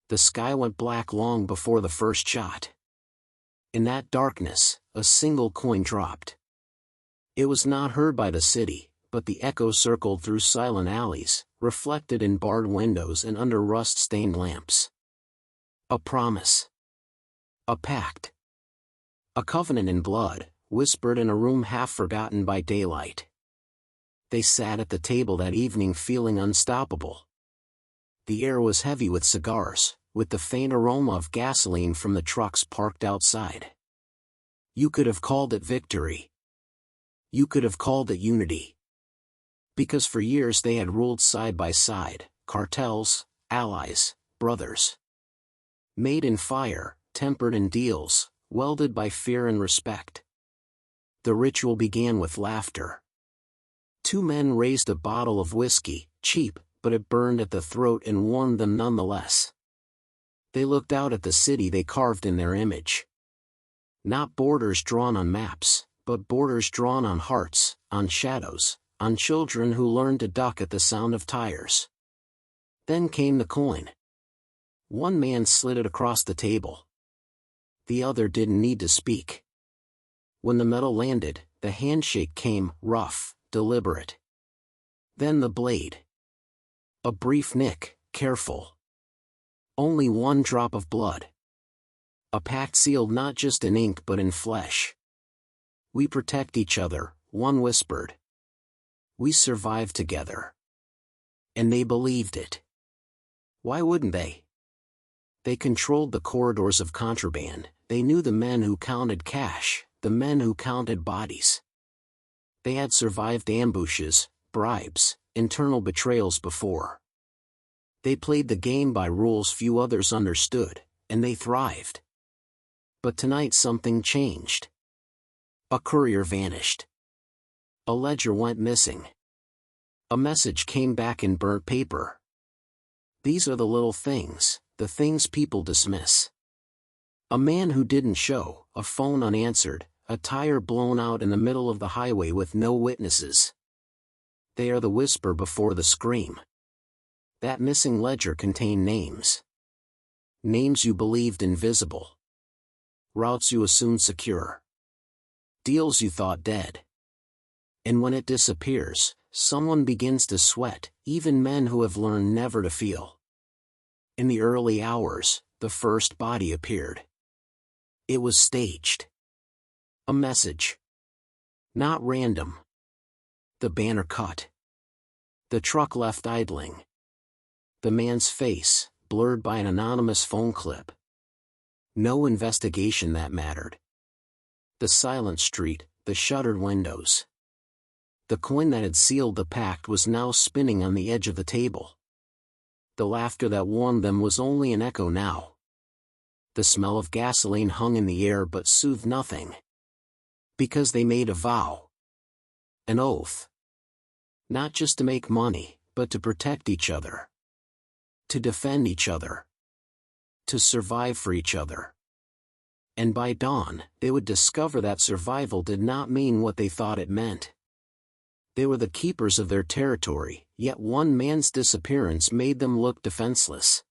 The sky went black long before the first shot. In that darkness, a single coin dropped. It was not heard by the city, but the echo circled through silent alleys, reflected in barred windows and under rust-stained lamps. A promise. A pact. A covenant in blood, whispered in a room half forgotten by daylight. They sat at the table that evening feeling unstoppable. The air was heavy with cigars, with the faint aroma of gasoline from the trucks parked outside. You could have called it victory. You could have called it unity. Because for years they had ruled side by side, cartels, allies, brothers. Made in fire, tempered in deals, welded by fear and respect. The ritual began with laughter. Two men raised a bottle of whiskey, cheap, but it burned at the throat and warmed them nonetheless. They looked out at the city they carved in their image. Not borders drawn on maps, but borders drawn on hearts, on shadows, on children who learned to duck at the sound of tires. Then came the coin. One man slid it across the table. The other didn't need to speak. When the metal landed, the handshake came, rough, deliberate. Then the blade. A brief nick, careful. Only one drop of blood. A pact sealed not just in ink but in flesh. We protect each other, one whispered. We survive together. And they believed it. Why wouldn't they? They controlled the corridors of contraband, they knew the men who counted cash, the men who counted bodies. They had survived ambushes, bribes, internal betrayals before. They played the game by rules few others understood, and they thrived. But tonight something changed. A courier vanished. A ledger went missing. A message came back in burnt paper. These are the little things, the things people dismiss. A man who didn't show, a phone unanswered, a tire blown out in the middle of the highway with no witnesses. They are the whisper before the scream. That missing ledger contained names. Names you believed invisible. Routes you assumed secure. Deals you thought dead. And when it disappears, someone begins to sweat, even men who have learned never to feel. In the early hours, the first body appeared. It was staged. A message. Not random. The banner cut. The truck left idling. The man's face, blurred by an anonymous phone clip. No investigation that mattered. The silent street, the shuttered windows. The coin that had sealed the pact was now spinning on the edge of the table. The laughter that warned them was only an echo now. The smell of gasoline hung in the air but soothed nothing. Because they made a vow. An oath. Not just to make money, but to protect each other. To defend each other. To survive for each other. And by dawn, they would discover that survival did not mean what they thought it meant. They were the keepers of their territory, yet one man's disappearance made them look defenseless.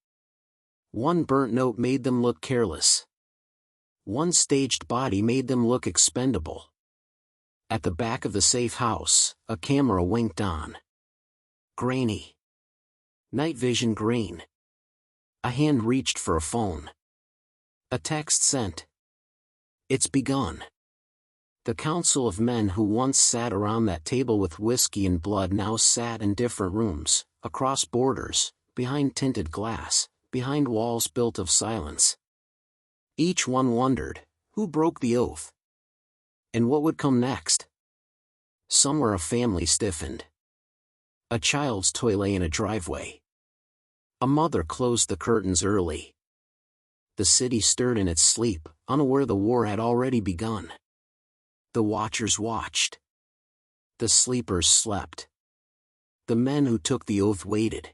One burnt note made them look careless. One staged body made them look expendable. At the back of the safe house, a camera winked on. Grainy. Night vision green. A hand reached for a phone. A text sent. It's begun. The council of men who once sat around that table with whiskey and blood now sat in different rooms, across borders, behind tinted glass, behind walls built of silence. Each one wondered, who broke the oath? And what would come next? Somewhere a family stiffened. A child's toy lay in a driveway. A mother closed the curtains early. The city stirred in its sleep, unaware the war had already begun. The watchers watched. The sleepers slept. The men who took the oath waited.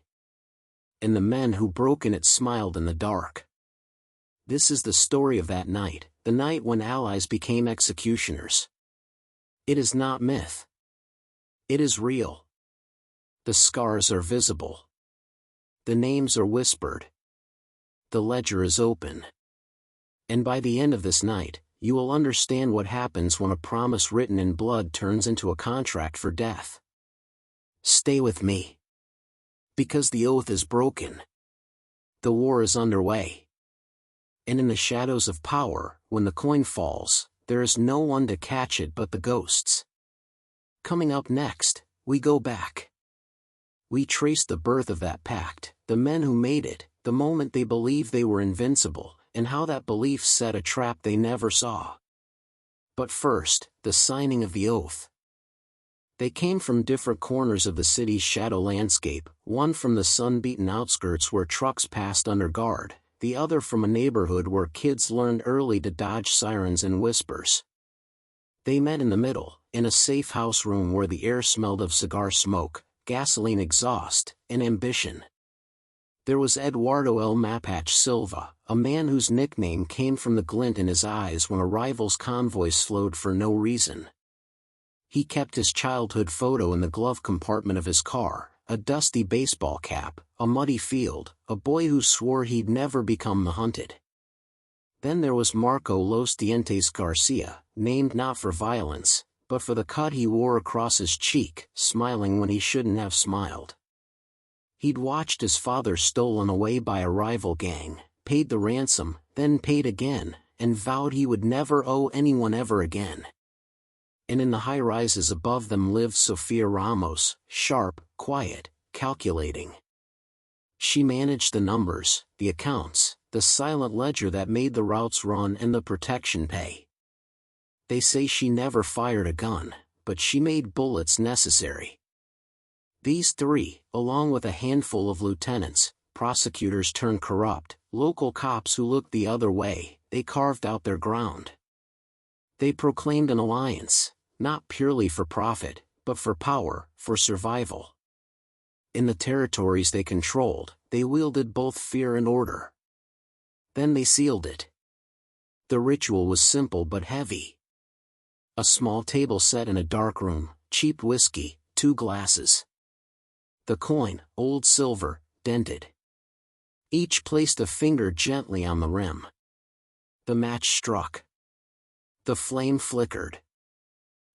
And the men who broke it smiled in the dark. This is the story of that night, the night when allies became executioners. It is not myth. It is real. The scars are visible. The names are whispered. the ledger is open. And by the end of this night, you will understand what happens when a promise written in blood turns into a contract for death. Stay with me. Because the oath is broken. The war is underway. And in the shadows of power, when the coin falls, there is no one to catch it but the ghosts. Coming up next, we go back. We trace the birth of that pact, the men who made it, the moment they believed they were invincible, and how that belief set a trap they never saw. But first, the signing of the oath. They came from different corners of the city's shadow landscape, one from the sun-beaten outskirts where trucks passed under guard, the other from a neighborhood where kids learned early to dodge sirens and whispers. They met in the middle, in a safe house room where the air smelled of cigar smoke, gasoline exhaust, and ambition. There was Eduardo El Mapache Silva, a man whose nickname came from the glint in his eyes when a rival's convoy slowed for no reason. He kept his childhood photo in the glove compartment of his car, a dusty baseball cap, a muddy field, a boy who swore he'd never become the hunted. Then there was Marco Los Dientes Garcia, named not for violence, but for the cut he wore across his cheek, smiling when he shouldn't have smiled. He'd watched his father stolen away by a rival gang, paid the ransom, then paid again, and vowed he would never owe anyone ever again. And in the high rises above them lived Sofia Ramos, sharp, quiet, calculating. She managed the numbers, the accounts, the silent ledger that made the routes run and the protection pay. They say she never fired a gun, but she made bullets necessary. These three, along with a handful of lieutenants, prosecutors turned corrupt, local cops who looked the other way, they carved out their ground. They proclaimed an alliance, not purely for profit, but for power, for survival. In the territories they controlled, they wielded both fear and order. Then they sealed it. The ritual was simple but heavy. A small table set in a dark room, cheap whiskey, 2 glasses. The coin, old silver, dented. Each placed a finger gently on the rim. The match struck. The flame flickered.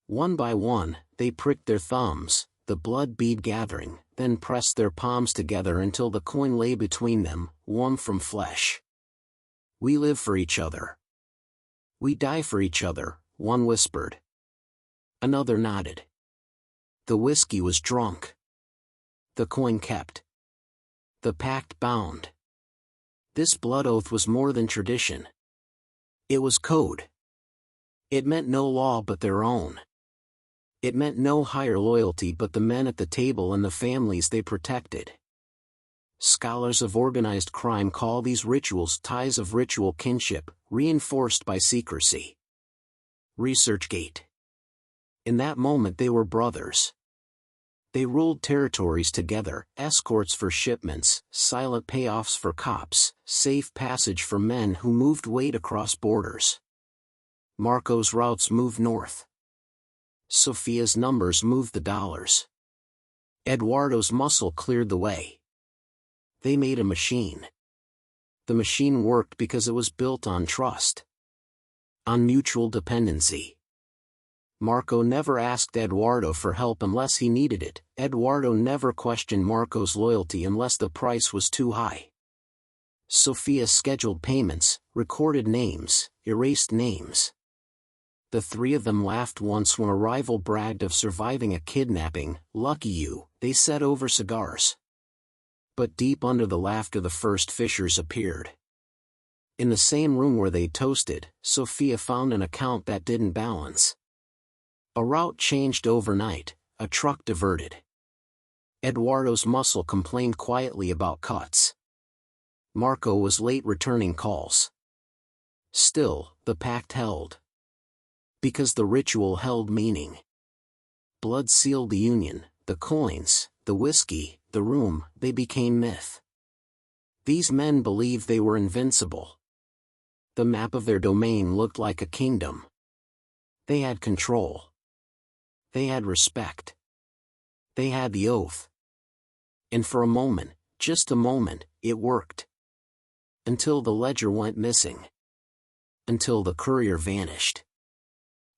One by one, they pricked their thumbs, the blood bead gathering, then pressed their palms together until the coin lay between them, warm from flesh. We live for each other. We die for each other, one whispered. Another nodded. The whiskey was drunk. The coin kept. The pact bound. This blood oath was more than tradition. It was code. It meant no law but their own. It meant no higher loyalty but the men at the table and the families they protected. Scholars of organized crime call these rituals ties of ritual kinship, reinforced by secrecy. ResearchGate. In that moment they were brothers. They ruled territories together, escorts for shipments, silent payoffs for cops, safe passage for men who moved weight across borders. Marco's routes moved north. Sofia's numbers moved the dollars. Eduardo's muscle cleared the way. They made a machine. The machine worked because it was built on trust. On mutual dependency. Marco never asked Eduardo for help unless he needed it. Eduardo never questioned Marco's loyalty unless the price was too high. Sofia scheduled payments, recorded names, erased names. The three of them laughed once when a rival bragged of surviving a kidnapping. Lucky you, they said over cigars. But deep under the laughter the first fissures appeared. In the same room where they toasted, Sofia found an account that didn't balance. A route changed overnight, a truck diverted. Eduardo's muscle complained quietly about cuts. Marco was late returning calls. Still, the pact held. Because the ritual held meaning. Blood sealed the union, the coins, the whiskey, the room, they became myth. These men believed they were invincible. The map of their domain looked like a kingdom. They had control. They had respect. They had the oath. And for a moment, just a moment, it worked. Until the ledger went missing. Until the courier vanished.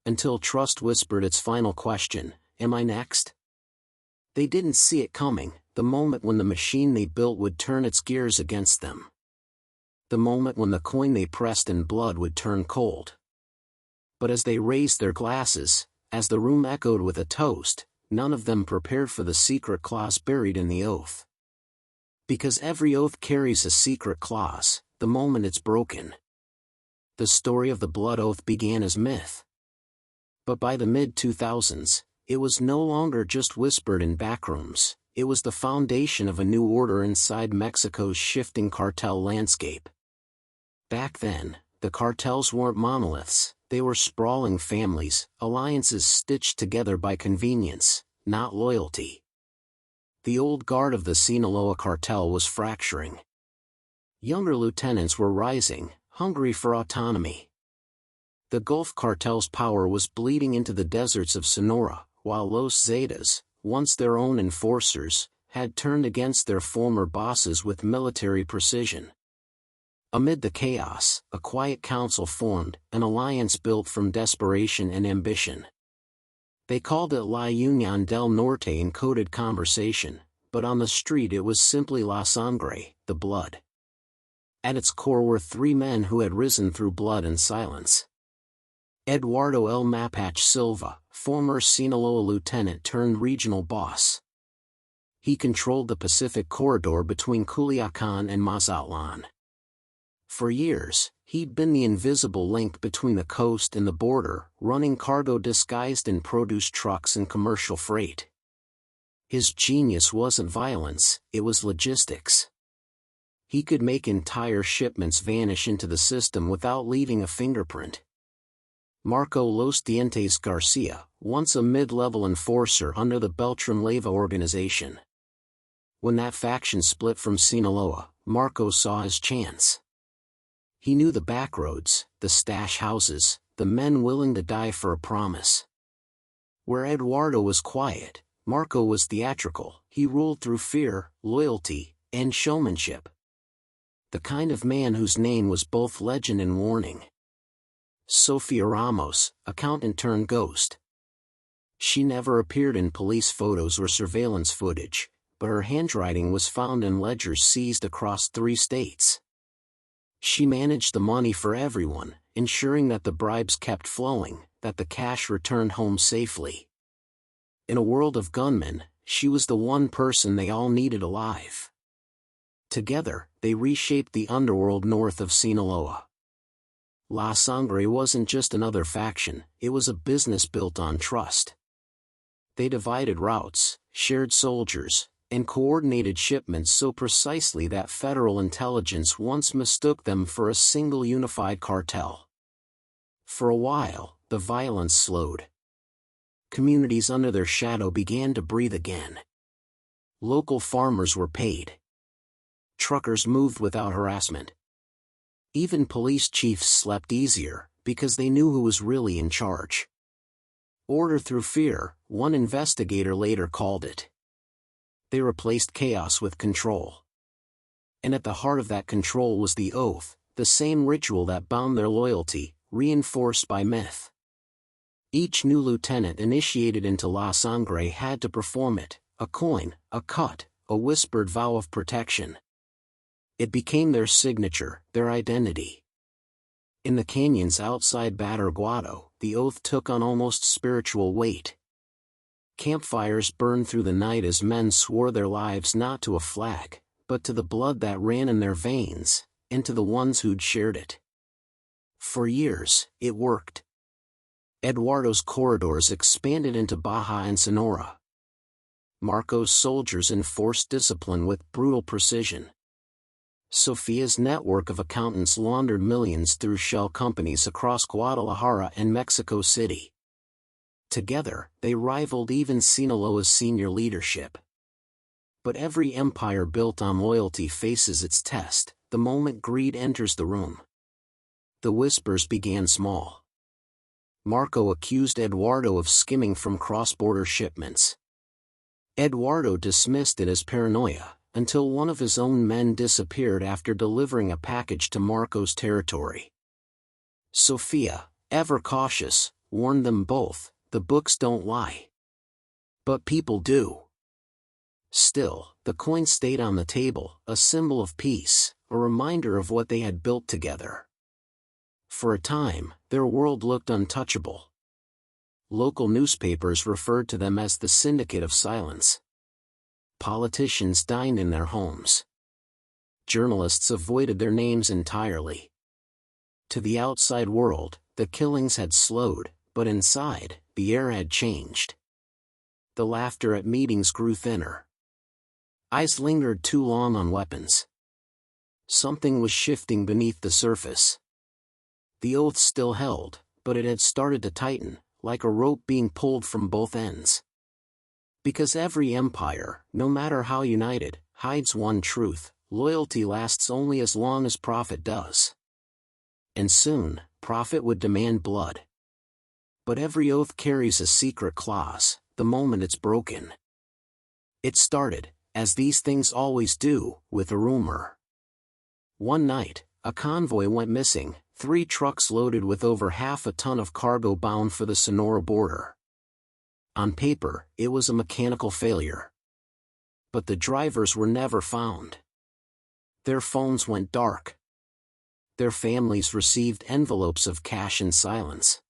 Until trust whispered its final question, "Am I next?" They didn't see it coming, the moment when the machine they built would turn its gears against them. The moment when the coin they pressed in blood would turn cold. But as they raised their glasses, as the room echoed with a toast, none of them prepared for the secret clause buried in the oath. Because every oath carries a secret clause, the moment it's broken. The story of the blood oath began as myth. But by the mid-2000s, it was no longer just whispered in backrooms, it was the foundation of a new order inside Mexico's shifting cartel landscape. Back then, the cartels weren't monoliths, they were sprawling families, alliances stitched together by convenience, not loyalty. The old guard of the Sinaloa cartel was fracturing. Younger lieutenants were rising, hungry for autonomy. The Gulf cartel's power was bleeding into the deserts of Sonora, while Los Zetas, once their own enforcers, had turned against their former bosses with military precision. Amid the chaos, a quiet council formed, an alliance built from desperation and ambition. They called it La Unión del Norte in coded conversation, but on the street it was simply La Sangre, the blood. At its core were three men who had risen through blood and silence. Eduardo El Mapache Silva, former Sinaloa lieutenant turned regional boss. He controlled the Pacific corridor between Culiacán and Mazatlan. For years, he'd been the invisible link between the coast and the border, running cargo disguised in produce trucks and commercial freight. His genius wasn't violence, it was logistics. He could make entire shipments vanish into the system without leaving a fingerprint. Marco Los Dientes Garcia, once a mid-level enforcer under the Beltran Leyva organization. When that faction split from Sinaloa, Marco saw his chance. He knew the backroads, the stash houses, the men willing to die for a promise. Where Eduardo was quiet, Marco was theatrical. He ruled through fear, loyalty, and showmanship. The kind of man whose name was both legend and warning. Sofia Ramos, accountant turned ghost. She never appeared in police photos or surveillance footage, but her handwriting was found in ledgers seized across 3 states. She managed the money for everyone, ensuring that the bribes kept flowing, that the cash returned home safely. In a world of gunmen, she was the one person they all needed alive. Together, they reshaped the underworld north of Sinaloa. La Sangre wasn't just another faction, it was a business built on trust. They divided routes, shared soldiers, and coordinated shipments so precisely that federal intelligence once mistook them for a single unified cartel. For a while, the violence slowed. Communities under their shadow began to breathe again. Local farmers were paid. Truckers moved without harassment. Even police chiefs slept easier, because they knew who was really in charge. Order through fear, one investigator later called it. They replaced chaos with control. And at the heart of that control was the oath, the same ritual that bound their loyalty, reinforced by myth. Each new lieutenant initiated into La Sangre had to perform it, a coin, a cut, a whispered vow of protection. It became their signature, their identity. In the canyons outside Badiraguato, the oath took on almost spiritual weight. Campfires burned through the night as men swore their lives not to a flag, but to the blood that ran in their veins, and to the ones who'd shared it. For years, it worked. Eduardo's corridors expanded into Baja and Sonora. Marco's soldiers enforced discipline with brutal precision. Sofia's network of accountants laundered millions through shell companies across Guadalajara and Mexico City. Together, they rivaled even Sinaloa's senior leadership. But every empire built on loyalty faces its test, the moment greed enters the room. The whispers began small. Marco accused Eduardo of skimming from cross-border shipments. Eduardo dismissed it as paranoia, until one of his own men disappeared after delivering a package to Marco's territory. Sophia, ever cautious, warned them both, the books don't lie. But people do. Still, the coin stayed on the table, a symbol of peace, a reminder of what they had built together. For a time, their world looked untouchable. Local newspapers referred to them as the Syndicate of Silence. Politicians dined in their homes. Journalists avoided their names entirely. To the outside world, the killings had slowed, but inside, the air had changed. The laughter at meetings grew thinner. Eyes lingered too long on weapons. Something was shifting beneath the surface. The oath still held, but it had started to tighten, like a rope being pulled from both ends. Because every empire, no matter how united, hides one truth: loyalty lasts only as long as profit does. And soon, profit would demand blood. But every oath carries a secret clause, the moment it's broken. It started, as these things always do, with a rumor. One night, a convoy went missing, 3 trucks loaded with over half a ton of cargo bound for the Sonora border. On paper, it was a mechanical failure. But the drivers were never found. Their phones went dark. Their families received envelopes of cash in silence.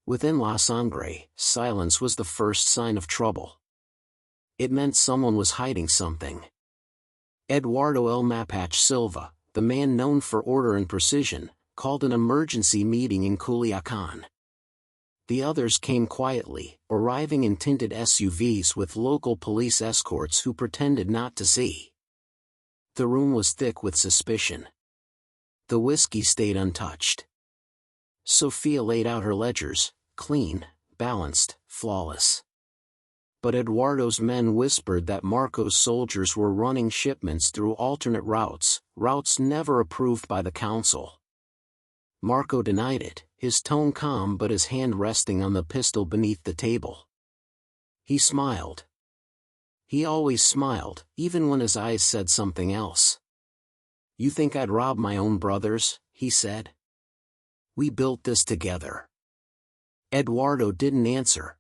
Within La Sangre, silence was the first sign of trouble. It meant someone was hiding something. Eduardo El Mapache Silva, the man known for order and precision, called an emergency meeting in Culiacan. The others came quietly, arriving in tinted SUVs with local police escorts who pretended not to see. The room was thick with suspicion. The whiskey stayed untouched. Sophia laid out her ledgers, clean, balanced, flawless. But Eduardo's men whispered that Marco's soldiers were running shipments through alternate routes never approved by the council. Marco denied it, his tone calm but his hand resting on the pistol beneath the table. He smiled. He always smiled, even when his eyes said something else. "You think I'd rob my own brothers?" he said. "We built this together." Eduardo didn't answer.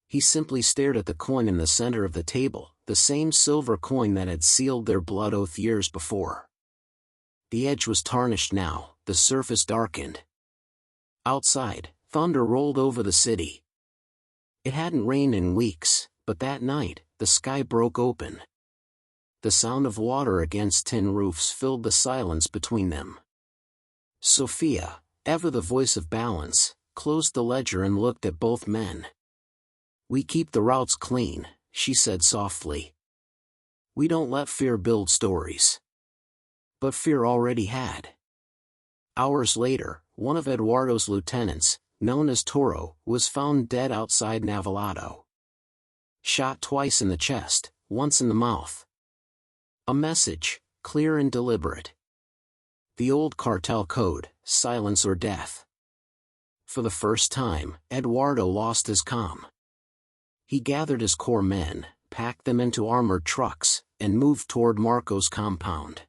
He simply stared at the coin in the center of the table, the same silver coin that had sealed their blood oath years before. The edge was tarnished now, the surface darkened. Outside, thunder rolled over the city. It hadn't rained in weeks, but that night, the sky broke open. The sound of water against tin roofs filled the silence between them. Sophia, ever the voice of balance, closed the ledger and looked at both men. "We keep the routes clean," she said softly. "We don't let fear build stories." But fear already had. Hours later, one of Eduardo's lieutenants, known as Toro, was found dead outside Navalado. Shot twice in the chest, once in the mouth. A message, clear and deliberate. The old cartel code, silence or death. For the first time, Eduardo lost his calm. He gathered his core men, packed them into armored trucks, and moved toward Marco's compound.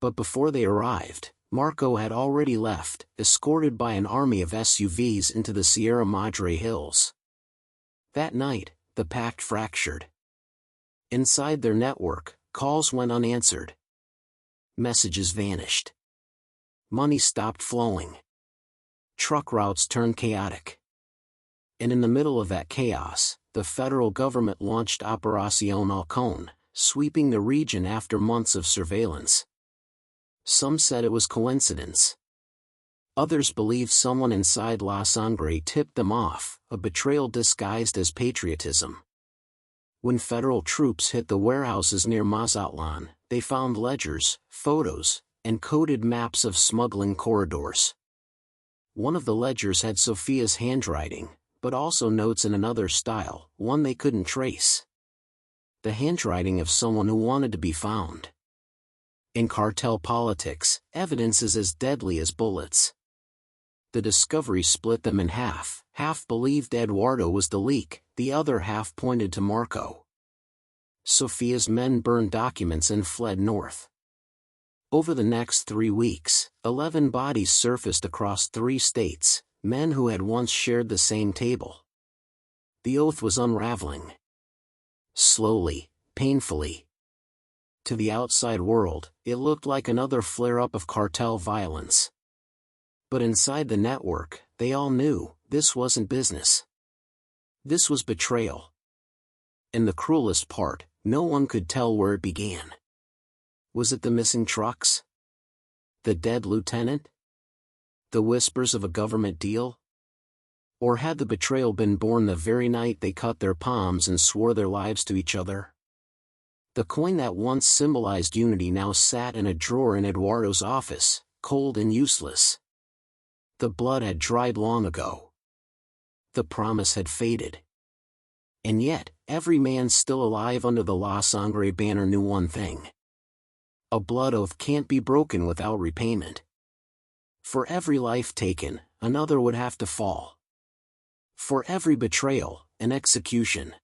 But before they arrived, Marco had already left, escorted by an army of SUVs into the Sierra Madre hills. That night, the pact fractured. Inside their network, calls went unanswered. Messages vanished. Money stopped flowing. Truck routes turned chaotic. And in the middle of that chaos, the federal government launched Operación Halcón, sweeping the region after months of surveillance. Some said it was coincidence. Others believed someone inside La Sangre tipped them off, a betrayal disguised as patriotism. When federal troops hit the warehouses near Mazatlan, they found ledgers, photos, and coded maps of smuggling corridors. One of the ledgers had Sophia's handwriting, but also notes in another style, one they couldn't trace. The handwriting of someone who wanted to be found. In cartel politics, evidence is as deadly as bullets. The discovery split them in half. Half believed Eduardo was the leak, the other half pointed to Marco. Sofia's men burned documents and fled north. Over the next 3 weeks, 11 bodies surfaced across 3 states, men who had once shared the same table. The oath was unraveling. Slowly, painfully. To the outside world, it looked like another flare-up of cartel violence. But inside the network, they all knew, this wasn't business. This was betrayal. And the cruelest part, no one could tell where it began. Was it the missing trucks? The dead lieutenant? The whispers of a government deal? Or had the betrayal been born the very night they cut their palms and swore their lives to each other? The coin that once symbolized unity now sat in a drawer in Eduardo's office, cold and useless. The blood had dried long ago. The promise had faded. And yet, every man still alive under the La Sangre banner knew one thing. A blood oath can't be broken without repayment. For every life taken, another would have to fall. For every betrayal, an execution.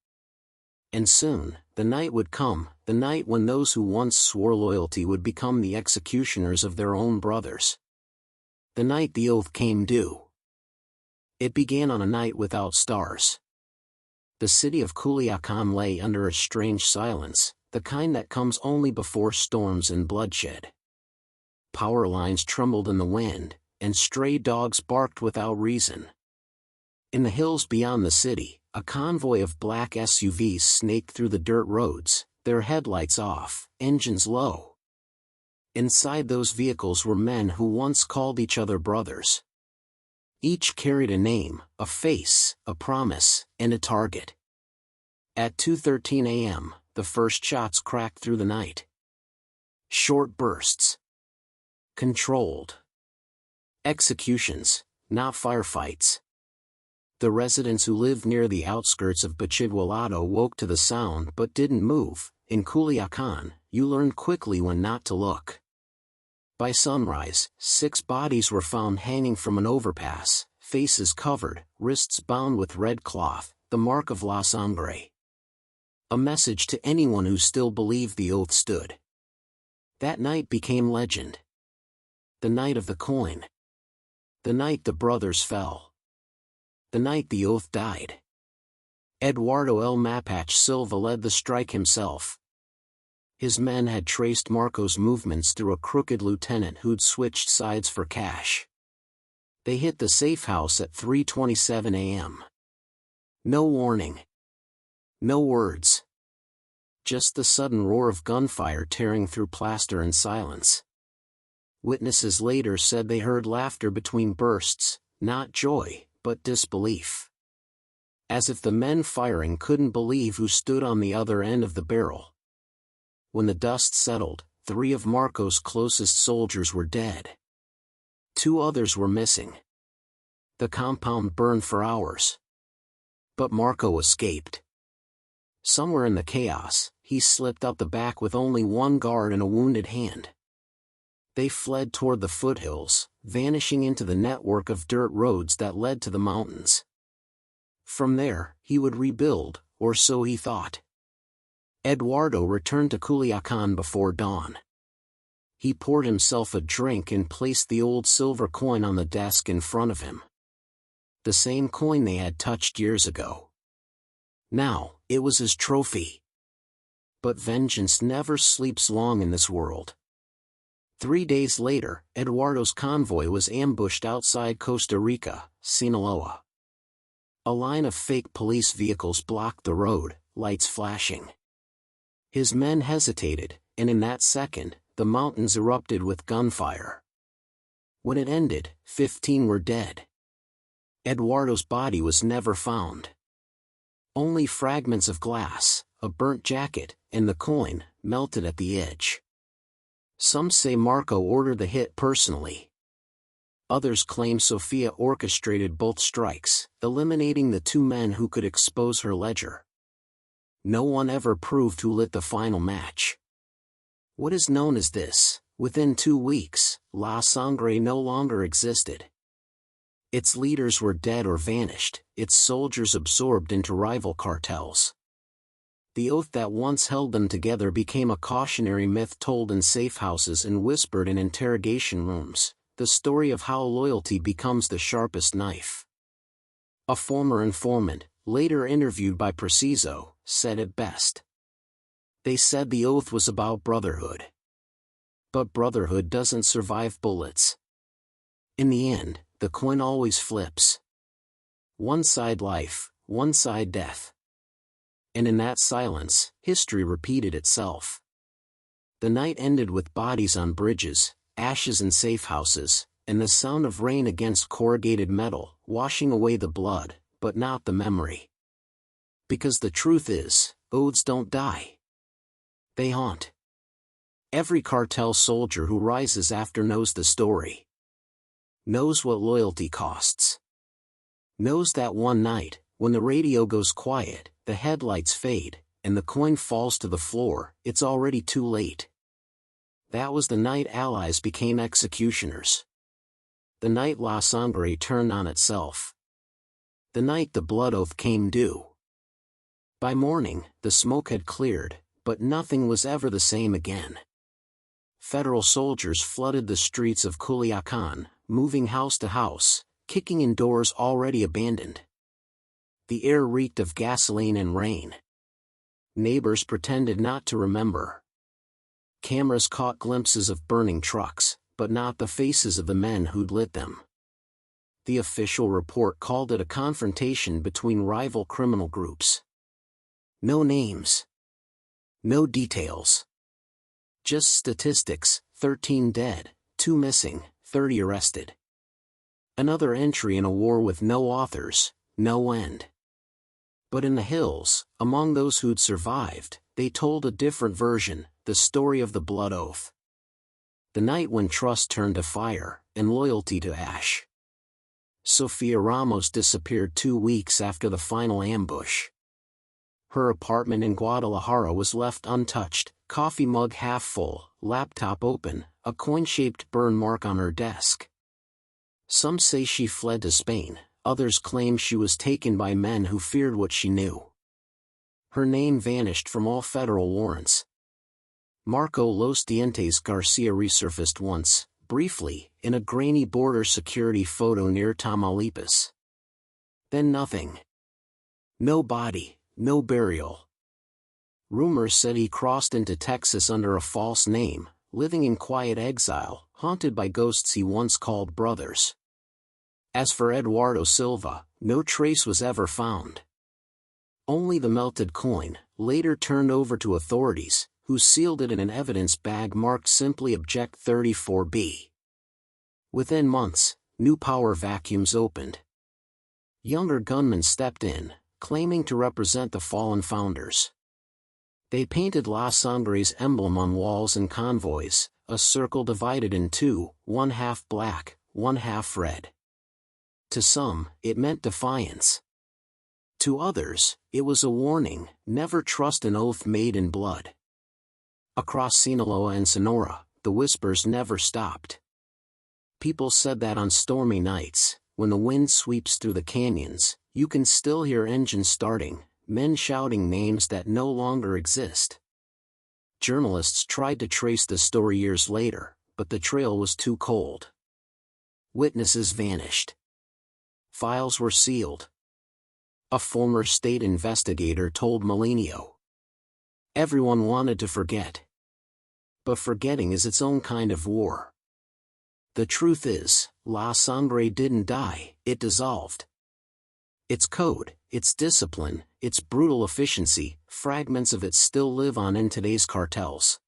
And soon, the night would come, the night when those who once swore loyalty would become the executioners of their own brothers. The night the oath came due. It began on a night without stars. The city of Culiacan lay under a strange silence, the kind that comes only before storms and bloodshed. Power lines trembled in the wind, and stray dogs barked without reason. In the hills beyond the city, a convoy of black SUVs snaked through the dirt roads, their headlights off, engines low. Inside those vehicles were men who once called each other brothers. Each carried a name, a face, a promise, and a target. At 2:13 a.m., the first shots cracked through the night. Short bursts. Controlled. Executions, not firefights. The residents who lived near the outskirts of Bachigualado woke to the sound but didn't move. In Culiacan, you learned quickly when not to look. By sunrise, 6 bodies were found hanging from an overpass, faces covered, wrists bound with red cloth, the mark of La Sangre. A message to anyone who still believed the oath stood. That night became legend. The night of the coin. The night the brothers fell. The night the oath died. Eduardo El Mapache Silva led the strike himself. His men had traced Marco's movements through a crooked lieutenant who'd switched sides for cash. They hit the safe house at 3:27 a.m. No warning. No words. Just the sudden roar of gunfire tearing through plaster and silence. Witnesses later said they heard laughter between bursts, not joy, but disbelief. As if the men firing couldn't believe who stood on the other end of the barrel. When the dust settled, 3 of Marco's closest soldiers were dead. 2 others were missing. The compound burned for hours. But Marco escaped. Somewhere in the chaos, he slipped up the back with only 1 guard and a wounded hand. They fled toward the foothills, vanishing into the network of dirt roads that led to the mountains. From there, he would rebuild, or so he thought. Eduardo returned to Culiacan before dawn. He poured himself a drink and placed the old silver coin on the desk in front of him. The same coin they had touched years ago. Now, it was his trophy. But vengeance never sleeps long in this world. 3 days later, Eduardo's convoy was ambushed outside Costa Rica, Sinaloa. A line of fake police vehicles blocked the road, lights flashing. His men hesitated, and in that second, the mountains erupted with gunfire. When it ended, 15 were dead. Eduardo's body was never found. Only fragments of glass, a burnt jacket, and the coin, melted at the edge. Some say Marco ordered the hit personally. Others claim Sofia orchestrated both strikes, eliminating the 2 men who could expose her ledger. No one ever proved who lit the final match. What is known as this: within 2 weeks, La Sangre no longer existed. Its leaders were dead or vanished, its soldiers absorbed into rival cartels. The oath that once held them together became a cautionary myth told in safe houses and whispered in interrogation rooms, the story of how loyalty becomes the sharpest knife. A former informant, later interviewed by Preciso, said it best. They said the oath was about brotherhood. But brotherhood doesn't survive bullets. In the end, the coin always flips. One side life, one side death. And in that silence, history repeated itself. The night ended with bodies on bridges, ashes in safe houses, and the sound of rain against corrugated metal, washing away the blood, but not the memory. Because the truth is, oaths don't die. They haunt. Every cartel soldier who rises after knows the story. Knows what loyalty costs. Knows that one night, when the radio goes quiet, the headlights fade, and the coin falls to the floor, it's already too late. That was the night allies became executioners. The night La Sangre turned on itself. The night the blood oath came due. By morning, the smoke had cleared, but nothing was ever the same again. Federal soldiers flooded the streets of Culiacan, moving house to house, kicking in doors already abandoned. The air reeked of gasoline and rain. Neighbors pretended not to remember. Cameras caught glimpses of burning trucks, but not the faces of the men who'd lit them. The official report called it a confrontation between rival criminal groups. No names. No details. Just statistics, 13 dead, 2 missing, 30 arrested. Another entry in a war with no authors, no end. But in the hills, among those who'd survived, they told a different version, the story of the blood oath. The night when trust turned to fire, and loyalty to ash. Sofia Ramos disappeared 2 weeks after the final ambush. Her apartment in Guadalajara was left untouched, coffee mug half full, laptop open, a coin-shaped burn mark on her desk. Some say she fled to Spain, others claim she was taken by men who feared what she knew. Her name vanished from all federal warrants. Marco Los Dientes Garcia resurfaced once, briefly, in a grainy border security photo near Tamaulipas. Then nothing. No body, no burial. Rumors said he crossed into Texas under a false name, living in quiet exile, haunted by ghosts he once called brothers. As for Eduardo Silva, no trace was ever found. Only the melted coin, later turned over to authorities, who sealed it in an evidence bag marked simply Object 34B. Within months, new power vacuums opened. Younger gunmen stepped in, claiming to represent the fallen founders. They painted La Sangre's emblem on walls and convoys, a circle divided in two, one half black, one half red. To some, it meant defiance. To others, it was a warning, never trust an oath made in blood. Across Sinaloa and Sonora, the whispers never stopped. People said that on stormy nights, when the wind sweeps through the canyons, you can still hear engines starting, men shouting names that no longer exist. Journalists tried to trace the story years later, but the trail was too cold. Witnesses vanished. Files were sealed. A former state investigator told Milenio. Everyone wanted to forget. But forgetting is its own kind of war. The truth is, La Sangre didn't die, it dissolved. Its code, its discipline, its brutal efficiency, fragments of it still live on in today's cartels.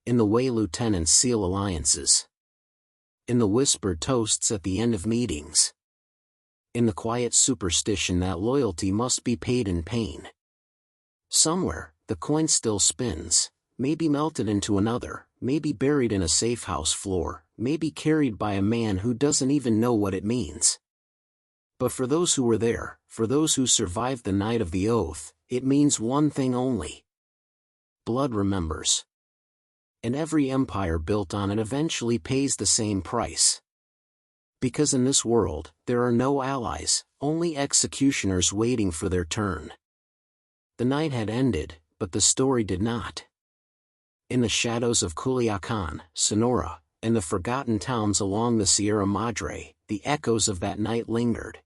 In the way lieutenants seal alliances. In the whispered toasts at the end of meetings. In the quiet superstition that loyalty must be paid in pain. Somewhere, the coin still spins, maybe melted into another, maybe buried in a safe house floor, maybe carried by a man who doesn't even know what it means. But for those who were there, for those who survived the night of the oath, it means one thing only. Blood remembers. And every empire built on it eventually pays the same price. Because in this world, there are no allies, only executioners waiting for their turn. The night had ended, but the story did not. In the shadows of Culiacan, Sonora, and the forgotten towns along the Sierra Madre, the echoes of that night lingered.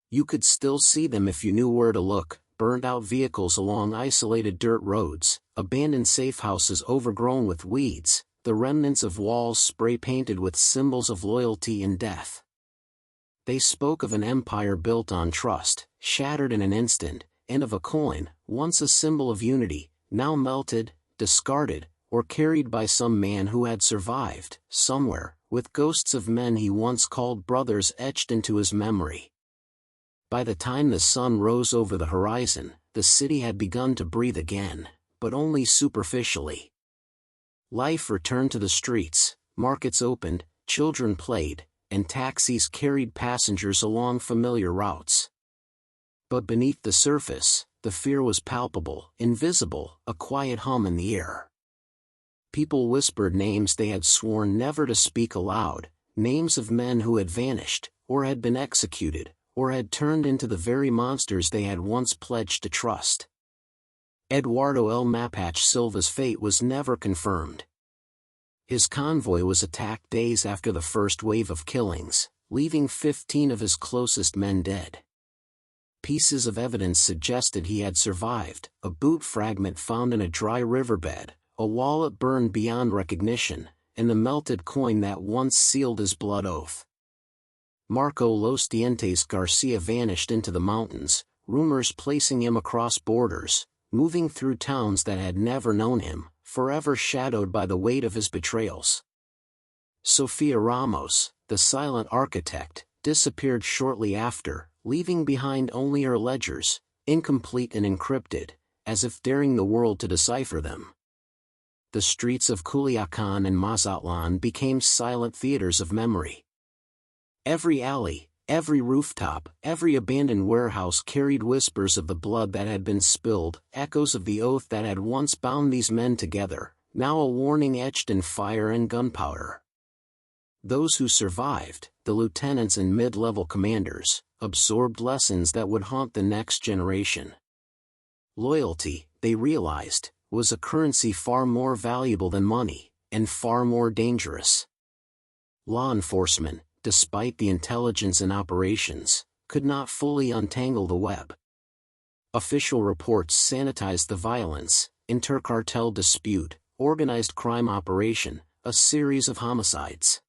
You could still see them if you knew where to look: burned-out vehicles along isolated dirt roads, abandoned safe houses overgrown with weeds, the remnants of walls spray-painted with symbols of loyalty and death. They spoke of an empire built on trust, shattered in an instant, and of a coin, once a symbol of unity, now melted, discarded, or carried by some man who had survived, somewhere, with ghosts of men he once called brothers etched into his memory. By the time the sun rose over the horizon, the city had begun to breathe again, but only superficially. Life returned to the streets, markets opened, children played, and taxis carried passengers along familiar routes. But beneath the surface, the fear was palpable, invisible, a quiet hum in the air. People whispered names they had sworn never to speak aloud, names of men who had vanished, or had been executed, or had turned into the very monsters they had once pledged to trust. Eduardo El Mapache Silva's fate was never confirmed. His convoy was attacked days after the first wave of killings, leaving 15 of his closest men dead. Pieces of evidence suggested he had survived: a boot fragment found in a dry riverbed, a wallet burned beyond recognition, and the melted coin that once sealed his blood oath. Marco Los Dientes Garcia vanished into the mountains, rumors placing him across borders, moving through towns that had never known him, forever shadowed by the weight of his betrayals. Sofia Ramos, the silent architect, disappeared shortly after, leaving behind only her ledgers, incomplete and encrypted, as if daring the world to decipher them. The streets of Culiacan and Mazatlan became silent theaters of memory. Every alley, every rooftop, every abandoned warehouse carried whispers of the blood that had been spilled, echoes of the oath that had once bound these men together, now a warning etched in fire and gunpowder. Those who survived, the lieutenants and mid-level commanders, absorbed lessons that would haunt the next generation. Loyalty, they realized, was a currency far more valuable than money, and far more dangerous. Law enforcement, despite the intelligence and operations, could not fully untangle the web. Official reports sanitized the violence: inter-cartel dispute, organized crime operation, a series of homicides.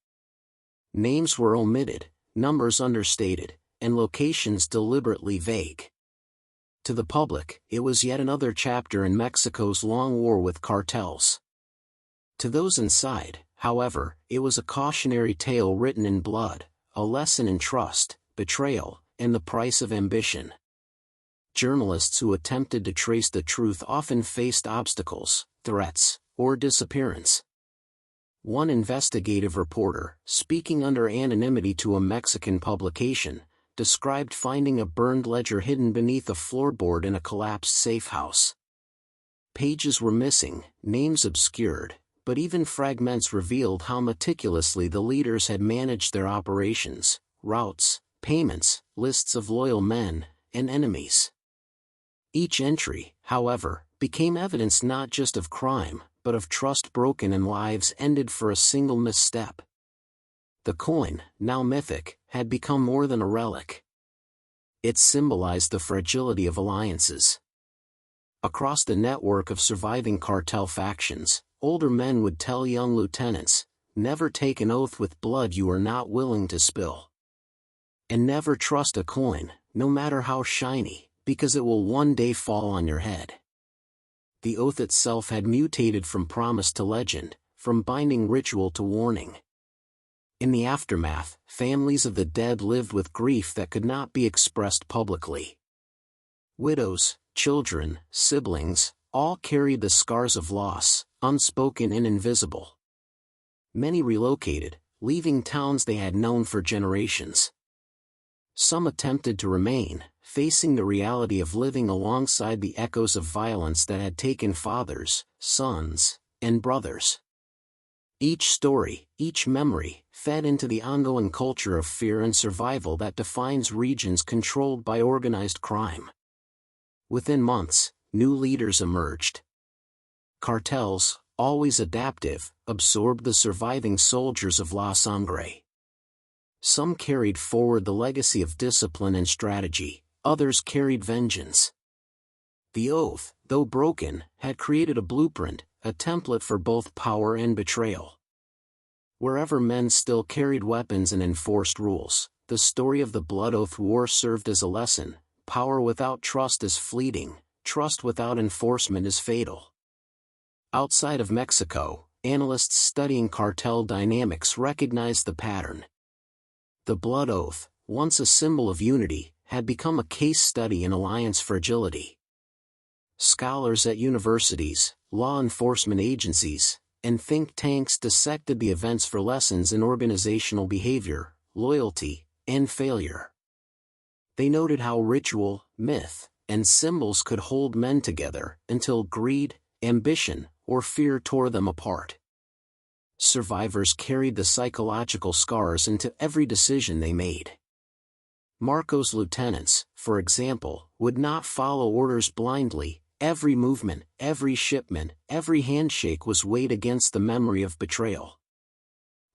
Names were omitted, numbers understated, and locations deliberately vague. To the public, it was yet another chapter in Mexico's long war with cartels. To those inside, however, it was a cautionary tale written in blood, a lesson in trust, betrayal, and the price of ambition. Journalists who attempted to trace the truth often faced obstacles, threats, or disappearance. One investigative reporter, speaking under anonymity to a Mexican publication, described finding a burned ledger hidden beneath a floorboard in a collapsed safe house. Pages were missing, names obscured, but even fragments revealed how meticulously the leaders had managed their operations, routes, payments, lists of loyal men, and enemies. Each entry, however, became evidence not just of crime, but of trust broken and lives ended for a single misstep. The coin, now mythic, had become more than a relic. It symbolized the fragility of alliances. Across the network of surviving cartel factions, older men would tell young lieutenants, "Never take an oath with blood you are not willing to spill. And never trust a coin, no matter how shiny, because it will one day fall on your head." The oath itself had mutated from promise to legend, from binding ritual to warning. In the aftermath, families of the dead lived with grief that could not be expressed publicly. Widows, children, siblings, all carried the scars of loss, unspoken and invisible. Many relocated, leaving towns they had known for generations. Some attempted to remain, facing the reality of living alongside the echoes of violence that had taken fathers, sons, and brothers. Each story, each memory, fed into the ongoing culture of fear and survival that defines regions controlled by organized crime. Within months, new leaders emerged. Cartels, always adaptive, absorbed the surviving soldiers of La Sangre. Some carried forward the legacy of discipline and strategy, others carried vengeance. The oath, though broken, had created a blueprint, a template for both power and betrayal. Wherever men still carried weapons and enforced rules, the story of the Blood Oath War served as a lesson: power without trust is fleeting, trust without enforcement is fatal. Outside of Mexico, analysts studying cartel dynamics recognized the pattern. The Blood Oath, once a symbol of unity, had become a case study in alliance fragility. Scholars at universities, law enforcement agencies, and think tanks dissected the events for lessons in organizational behavior, loyalty, and failure. They noted how ritual, myth, and symbols could hold men together until greed, ambition, or fear tore them apart. Survivors carried the psychological scars into every decision they made. Marco's lieutenants, for example, would not follow orders blindly. Every movement, every shipment, every handshake was weighed against the memory of betrayal.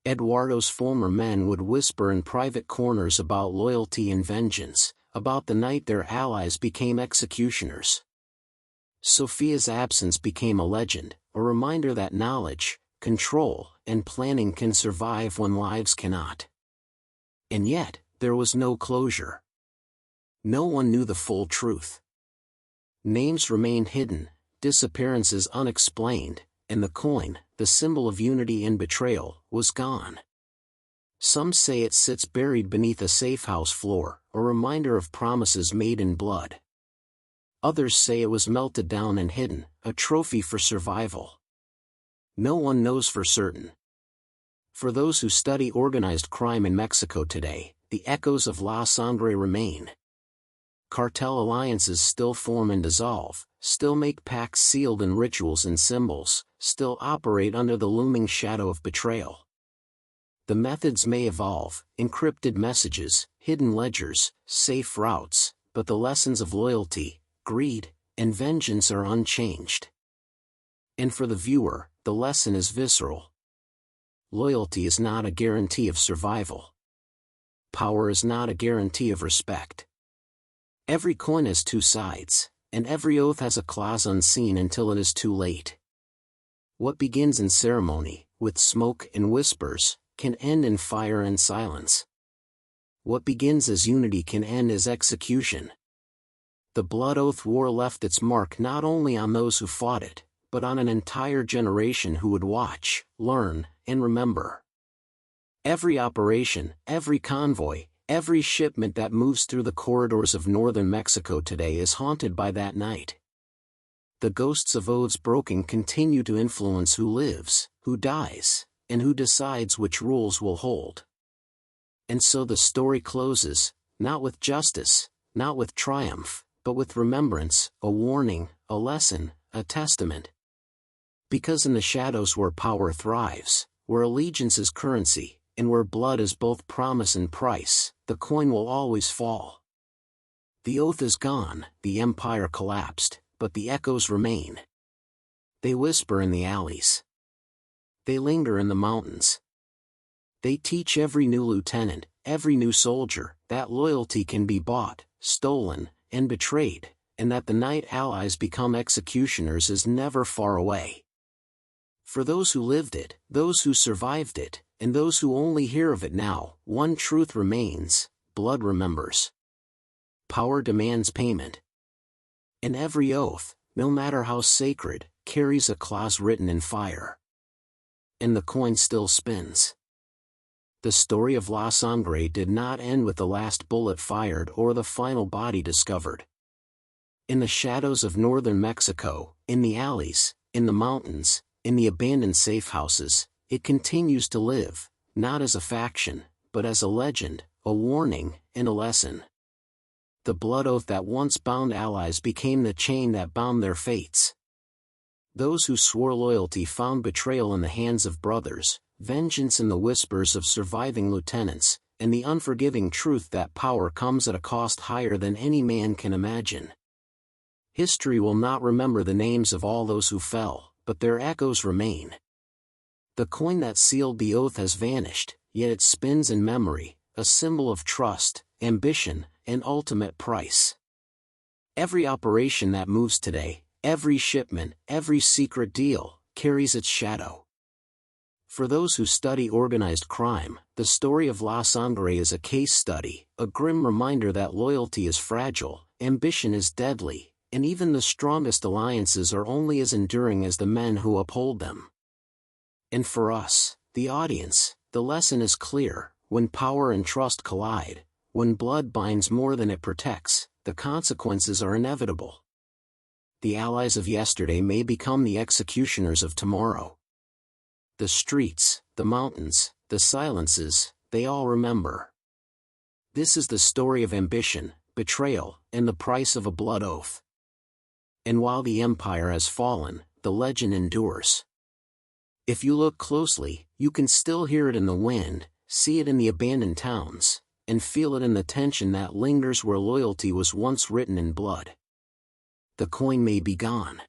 Eduardo's former men would whisper in private corners about loyalty and vengeance, about the night their allies became executioners. Sophia's absence became a legend, a reminder that knowledge, control, and planning can survive when lives cannot. And yet, there was no closure. No one knew the full truth. Names remained hidden, disappearances unexplained, and the coin, the symbol of unity and betrayal, was gone. Some say it sits buried beneath a safehouse floor, a reminder of promises made in blood. Others say it was melted down and hidden, a trophy for survival. No one knows for certain. For those who study organized crime in Mexico today, the echoes of La Sangre remain. Cartel alliances still form and dissolve, still make pacts sealed in rituals and symbols, still operate under the looming shadow of betrayal. The methods may evolve, encrypted messages, hidden ledgers, safe routes, but the lessons of loyalty, greed, and vengeance are unchanged. And for the viewer, the lesson is visceral. Loyalty is not a guarantee of survival. Power is not a guarantee of respect. Every coin has two sides, and every oath has a clause unseen until it is too late. What begins in ceremony, with smoke and whispers, can end in fire and silence. What begins as unity can end as execution. The Blood Oath War left its mark not only on those who fought it, but on an entire generation who would watch, learn, and remember. Every operation, every convoy, every shipment that moves through the corridors of northern Mexico today is haunted by that night. The ghosts of oaths broken continue to influence who lives, who dies, and who decides which rules will hold. And so the story closes, not with justice, not with triumph, but with remembrance, a warning, a lesson, a testament. Because in the shadows where power thrives, where allegiance is currency, and where blood is both promise and price, the coin will always fall. The oath is gone, the empire collapsed, but the echoes remain. They whisper in the alleys. They linger in the mountains. They teach every new lieutenant, every new soldier, that loyalty can be bought, stolen, and betrayed, and that the night allies become executioners is never far away. For those who lived it, those who survived it, and those who only hear of it now, one truth remains: blood remembers. Power demands payment. And every oath, no matter how sacred, carries a clause written in fire. And the coin still spins. The story of La Sangre did not end with the last bullet fired or the final body discovered. In the shadows of northern Mexico, in the alleys, in the mountains, in the abandoned safe houses, it continues to live, not as a faction, but as a legend, a warning, and a lesson. The blood oath that once bound allies became the chain that bound their fates. Those who swore loyalty found betrayal in the hands of brothers, vengeance in the whispers of surviving lieutenants, and the unforgiving truth that power comes at a cost higher than any man can imagine. History will not remember the names of all those who fell, but their echoes remain. The coin that sealed the oath has vanished, yet it spins in memory, a symbol of trust, ambition, and ultimate price. Every operation that moves today, every shipment, every secret deal, carries its shadow. For those who study organized crime, the story of La Sangre is a case study, a grim reminder that loyalty is fragile, ambition is deadly, and even the strongest alliances are only as enduring as the men who uphold them. And for us, the audience, the lesson is clear: when power and trust collide, when blood binds more than it protects, the consequences are inevitable. The allies of yesterday may become the executioners of tomorrow. The streets, the mountains, the silences, they all remember. This is the story of ambition, betrayal, and the price of a blood oath. And while the empire has fallen, the legend endures. If you look closely, you can still hear it in the wind, see it in the abandoned towns, and feel it in the tension that lingers where loyalty was once written in blood. The coin may be gone.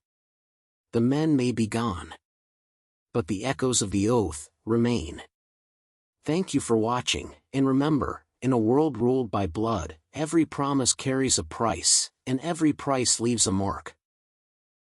The men may be gone. But the echoes of the oath remain. Thank you for watching, and remember, in a world ruled by blood, every promise carries a price, and every price leaves a mark.